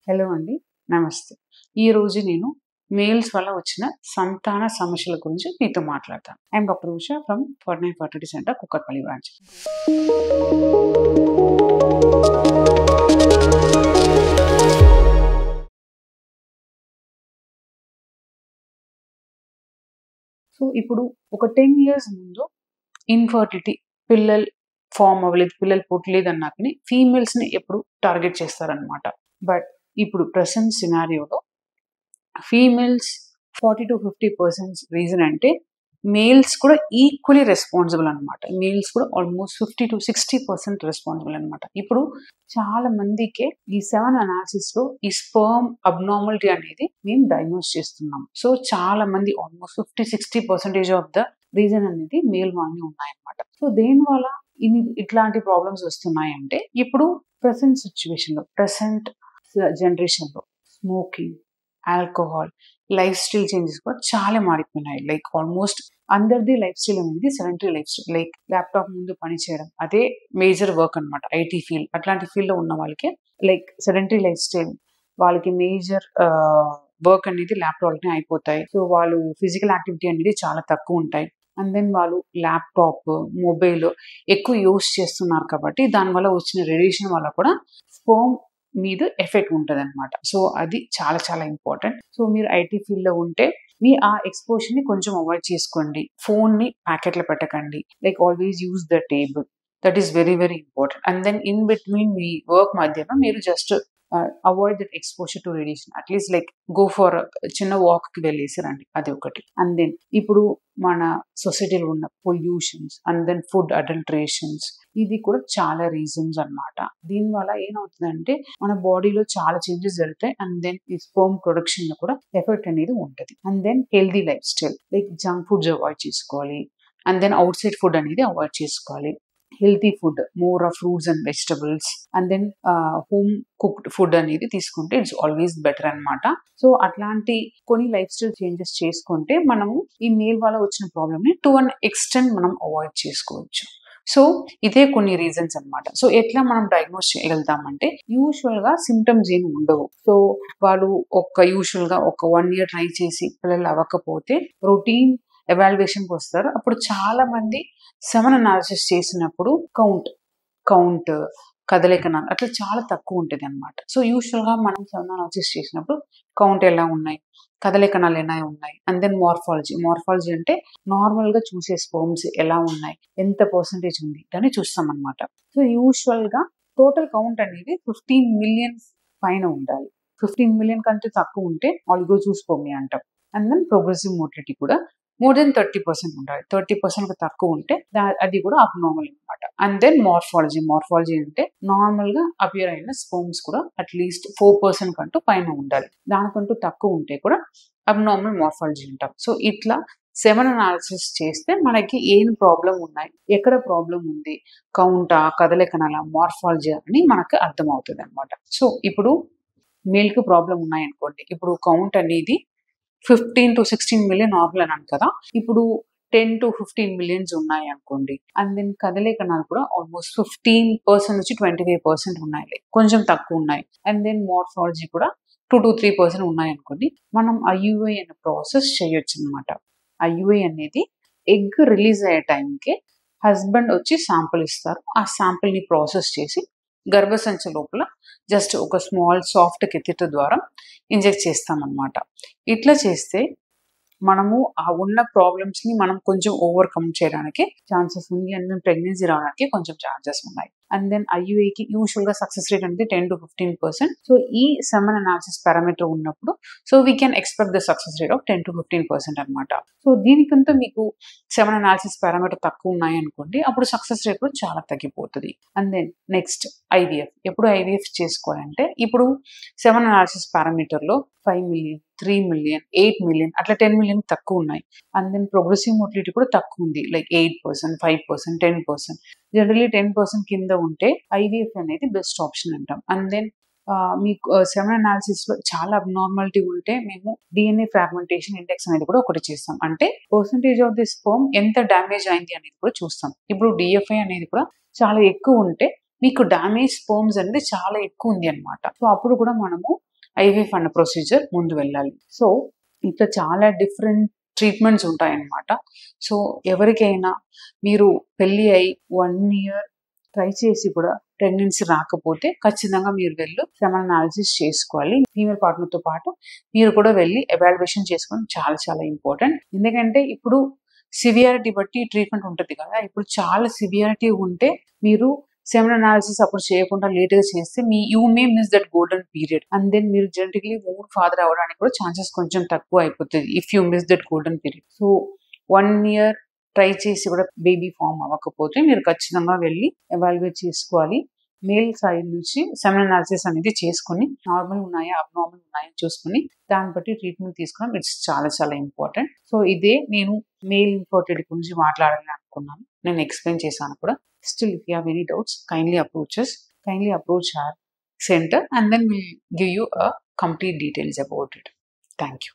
Hello అండి. నమస్తే. ఈరోజు నేను మెయిల్స్ వల్ల వచ్చిన సంతాన సమస్యల గురించి మీతో మాట్లాడతాను. I'm doctor Usha from Ferty9 fertility centre, Kukatpally branch. So, ఇప్పుడు ఒక 10 ఇయర్స్ ముందు ఇన్‌ఫర్టిలిటీ పిల్లలు ఫార్మ్ అవ్వలేదు, పిల్లలు పుట్టలేదన్నాకని ఫీమేల్స్‌ని ఎప్పుడు టార్గెట్ చేస్తారనమాట. బట్ ఇప్పుడు ప్రెజెంట్ సినారియోలో ఫీమేల్స్ 40-50% రీజన్ అంటే మేల్స్ కూడా ఈక్వల్లీ రెస్పాన్సిబుల్ అనమాట. మేల్స్ కూడా ఆల్మోస్ట్ 50-60% రెస్పాన్సిబుల్ అనమాట. ఇప్పుడు చాలా మందికి ఈ 7 అనాలిసిస్‌లో ఈ స్పెర్మ్ అబ్నార్మాలిటీ అనేది మేము డయాగ్నోస్ చేస్తున్నాం. సో చాలా మంది ఆల్మోస్ట్ 50-60% ఆఫ్ ద రీజన్ అనేది మేల్ వాళ్ళని ఉన్నాయన్నమాట. సో దేనివల్ల ఇట్లాంటి ప్రాబ్లమ్స్ వస్తున్నాయంటే ఇప్పుడు ప్రెజెంట్ సిట్యుయేషన్‌లో, ప్రెజెంట్ జనరేషన్‌లో smoking, alcohol, life style changes కూడా చాలా మారిపోయినాయి. లైక్ ఆల్మోస్ట్ అందరిది లైఫ్ స్టైల్ అనేది sedentary life style. Like laptop ముందు పని చేయడం అదే మేజర్ వర్క్ అనమాట. ఐటీ ఫీల్డ్ అట్లాంటి ఫీల్డ్లో ఉన్న వాళ్ళకి లైక్ సెడెంటరీ లైఫ్ స్టైల్, వాళ్ళకి మేజర్ వర్క్ అనేది ల్యాప్టాప్లోనే అయిపోతాయి. సో వాళ్ళు ఫిజికల్ యాక్టివిటీ అనేది చాలా తక్కువ ఉంటాయి. అండ్ దెన్ వాళ్ళు ల్యాప్టాప్, మొబైల్ ఎక్కువ యూస్ చేస్తున్నారు కాబట్టి దానివల్ల వచ్చిన రేడియేషన్ వల్ల కూడా స్పెర్మ్ మీద ఎఫెక్ట్ ఉంటదనమాట. సో అది చాలా చాలా ఇంపార్టెంట్. సో మీరు ఐటీ ఫీల్డ్‌లో ఉంటే మీ ఆ ఎక్స్‌పోజర్‌ని కొంచెం అవాయిడ్ చేసుకోండి. ఫోన్‌ని ప్యాకెట్‌లో పెట్టకండి. Like always use the table. That is very very important. And then in between మీ వర్క్ మధ్యన మీరు just avoid that exposure to radiation. At least like go for చిన్న వాక్‌కి వెళ్ళేసి రండి. అది ఒకటి. అండ్ దెన్ ఇప్పుడు మన సొసైటీలో ఉన్న పొల్యూషన్స్ అండ్ దెన్ ఫుడ్ అడల్టరేషన్స్, ఇది కూడా చాలా రీజన్స్ అన్నమాట. దీనివల్ల ఏమవుతుందంటే మన బాడీలో చాలా చేంజెస్ జరుగుతాయి. అండ్ దెన్ ఈ స్పెర్మ్ ప్రొడక్షన్ లో కూడా ఎఫెక్ట్ అనేది ఉంటుంది. And then healthy life style, like junk foods avoid చేసుకోవాలి. And then outside food అనేది అవాయిడ్ చేసుకోవాలి. Healthy food, more of fruits and vegetables, and then home cooked food అనేది తీసుకుంటే ఇట్స్ ఆల్వేస్ బెటర్ అనమాట. So అట్లాంటి కొన్ని life style changes చేసుకుంటే మనము ఈ మేల్ వల్ల వచ్చిన ప్రాబ్లమ్ ని టు అన్ ఎక్స్టెంట్ మనం అవాయిడ్ చేసుకోవచ్చు. సో ఇదే కొన్ని రీజన్స్ అనమాట. సో ఎట్లా మనం డయాగ్నోస్ చేయగలుగుతామంటే యూజువల్ గా సిమ్టమ్స్ ఏమి ఉండవు. సో వాళ్ళు యూజువల్ గా ఒక 1 year ట్రై చేసి పిల్లలు అవ్వకపోతే రొటీన్ ఎవాల్యుయేషన్కి వస్తారు. అప్పుడు చాలా మంది 7 అనాలిసిస్ చేసినప్పుడు కౌంట్ కదలికనాలు అట్లా చాలా తక్కువ ఉంటుంది అనమాట. సో యూజువల్గా మనం 7 అనాలిసిస్ చేసినప్పుడు కౌంట్ ఎలా ఉన్నాయి, కదలికనాలు ఎలా ఉన్నాయి, అండ్ దెన్ మార్ఫాలజీ అంటే నార్మల్గా చూసే స్పెర్మ్స్ ఎలా ఉన్నాయి, ఎంత పర్సెంటేజ్ ఉంది అని చూస్తాం అనమాట. సో యూజువల్గా టోటల్ కౌంట్ అనేది 15 million పైన ఉండాలి. 15 million కంటే తక్కువ ఉంటే ఆలిగోజూస్పెర్మియా అంటాం. అండ్ దెన్ ప్రోగ్రెసివ్ మోటిలిటీ కూడా మోర్ దెన్ 30% ఉండాలి. 30% తక్కువ ఉంటే అది కూడా అబ్నార్మల్ అనమాట. అండ్ దెన్ మార్ఫాలజీ అంటే నార్మల్ గా అపియర్ అయిన స్పెర్మ్స్ కూడా అట్లీస్ట్ 4% కంటూ పైన ఉండాలి. దానికంటూ తక్కువ ఉంటే కూడా అబ్నార్మల్ మార్ఫాలజీ అంటాం. సో ఇట్లా 7 అనాలిసిస్ చేస్తే మనకి ఏం ప్రాబ్లం ఉన్నాయి, ఎక్కడ ప్రాబ్లం ఉంది, కౌంటా, కదలికనాల, మార్ఫాలజీ అని మనకు అర్థమవుతుంది అనమాట. సో ఇప్పుడు మేల్కి ప్రాబ్లం ఉన్నాయనుకోండి, ఇప్పుడు కౌంట్ అనేది 15-16 million నార్మల్ అన్నాను కదా, ఇప్పుడు 10-15 millions ఉన్నాయి అనుకోండి. అండ్ దెన్ కదలికనాలు కూడా ఆల్మోస్ట్ 15% నుంచి 25% ఉన్నాయి, కొంచెం తక్కువ ఉన్నాయి. అండ్ దెన్ మార్ఫాలజీ కూడా 2-3% ఉన్నాయి అనుకోండి. మనం ఐయుఐ అనే ప్రాసెస్ చేయొచ్చు అనమాట. ఐయుఐ అనేది ఎగ్ రిలీజ్ అయ్యే టైంకి హస్బెండ్ వచ్చి శాంపుల్ ఇస్తారు. ఆ శాంపుల్ని ప్రాసెస్ చేసి గర్భసంచి లోపల జస్ట్ ఒక స్మాల్ సాఫ్ట్ కెథెటర్ ద్వారా ఇంజెక్ట్ చేస్తామన్నమాట. ఇట్లా చేస్తే మనము ఆ ఉన్న ప్రాబ్లమ్స్ని మనం కొంచెం ఓవర్కమ్ చేయడానికి ఛాన్సెస్ ఉంది. అండ్ దెన్ ప్రెగ్నెన్సీ రావడానికి కొంచెం ఛాన్సెస్ ఉన్నాయి. అండ్ దెన్ ఐయుఐకి యూజువల్గా సక్సెస్ రేట్ అనేది 10-15%. సో ఈ 7 అనాలిసిస్ పారామీటర్ ఉన్నప్పుడు so we can expect the success rate of 10-15% అనమాట. సో దీనికంతా మీకు 7 అనాలిసిస్ పారామీటర్ తక్కువ ఉన్నాయి అనుకోండి, అప్పుడు సక్సెస్ రేట్ కూడా చాలా తగ్గిపోతుంది. And then next IVF. ఎప్పుడు ఐవీఎఫ్ చేసుకోవాలంటే ఇప్పుడు 7 అనాలిసిస్ పారామీటర్లో 5 million, 3 million, 8 million అట్లా 10 million తక్కువ ఉన్నాయి. అండ్ దెన్ ప్రోగ్రెసివ్ మోటిలిటీ కూడా తక్కువ ఉంది, లైక్ 8%, 5%, 10%. జనరల్లీ 10% కింద ఉంటే ఐవీఎఫ్ అనేది బెస్ట్ ఆప్షన్ అంటాం. అండ్ దెన్ మీకు 7 అనాలిసిస్లో చాలా అబ్నార్మాలిటీ ఉంటే మేము డిఎన్ఏ ఫ్రాగ్మెంటేషన్ ఇండెక్స్ అనేది కూడా ఒకటి చేస్తాం. అంటే పర్సంటేజ్ ఆఫ్ ది స్పెర్మ్ ఎంత డ్యామేజ్ అయింది అనేది కూడా చూస్తాం. ఇప్పుడు డిఎఫ్ఐ అనేది కూడా చాలా ఎక్కువ ఉంటే మీకు డ్యామేజ్ స్పెర్మ్స్ అనేది చాలా ఎక్కువ ఉంది అనమాట. సో అప్పుడు కూడా మనము ఐవీఎఫ్ అన్న ప్రొసీజర్ ముందు వెళ్ళాలి. సో ఇట్లా చాలా డిఫరెంట్ ట్రీట్మెంట్స్ ఉంటాయన్నమాట. సో ఎవరికైనా మీరు పెళ్ళి అయి 1 year ట్రై చేసి కూడా ప్రెగ్నెన్సీ రాకపోతే ఖచ్చితంగా మీరు వెళ్ళి సెమన్ అనాలిసిస్ చేసుకోవాలి. ఫీమేల్ పార్ట్నర్తో పాటు మీరు కూడా వెళ్ళి ఎవాల్యుయేషన్ చేసుకోవడం చాలా చాలా ఇంపార్టెంట్. ఎందుకంటే ఇప్పుడు సివియారిటీ బట్టి ట్రీట్మెంట్ ఉంటుంది కదా. ఇప్పుడు చాలా సివియారిటీ ఉంటే మీరు సెమన్ అనాలిసిస్ అప్పుడు చేయకుండా లేట్గా చేస్తే you may miss that golden period and then మీరు జెనెటికలీ ఓన్ ఫాదర్ అవ్వడానికి కూడా ఛాన్సెస్ కొంచెం తక్కువ అయిపోతుంది if you miss that golden period. So 1 year try చేసి కూడా బేబీ ఫామ్ అవ్వకపోతే మీరు ఖచ్చితంగా వెళ్ళి ఎవాల్యుయేట్ చేసుకోవాలి. మేల్ సైడ్ నుంచి సెమన్ అనాలిసిస్ అనేది చేసుకుని నార్మల్ ఉన్నాయా అబ్నార్మల్ ఉన్నాయా చూసుకుని దాన్ని బట్టి ట్రీట్మెంట్ తీసుకోవడం ఇట్స్ చాలా చాలా ఇంపార్టెంట్. సో ఇదే నేను మేల్ ఇన్ఫర్టిలిటీ గురించి మాట్లాడాలని అనుకున్నాను. నేను ఎక్స్ప్లెయిన్ చేశాను కూడా. Still, if you have any doubts, kindly approach our center and then we'll give you a complete details about it. Thank you.